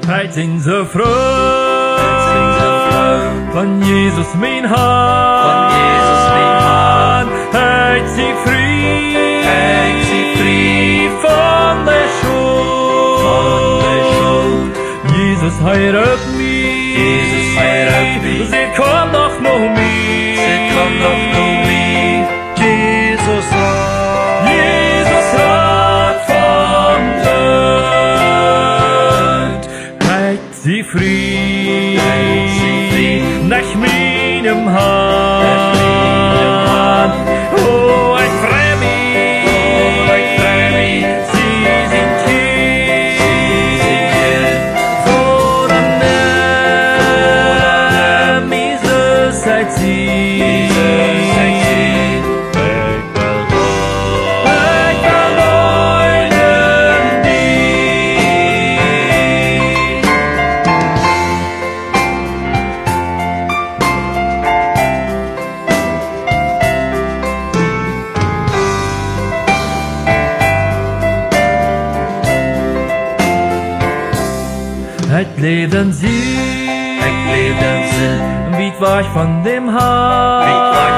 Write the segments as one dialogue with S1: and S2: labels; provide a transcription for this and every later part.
S1: Het zijn zo vroeg van Jezus mijn hand. Het zie vrij van de schuld. Jezus, hij roept mij. Zit kom nog mee.
S2: Jesus
S1: Rad van Zund. Het zie vrij nach meinem Hand. Oh, ich freu mich, Sie sind hier. Vor allem Jesus seid Sie. Het Lebenssinn, wie war ich von dem Hahn,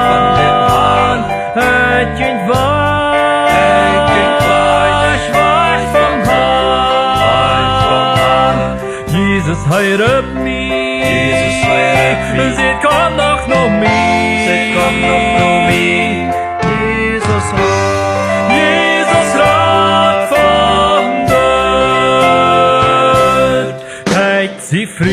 S1: het kind war vom Hahn. Jesus heirat mich, seht komm noch mich, Jesus Rad von Dort, sie frei.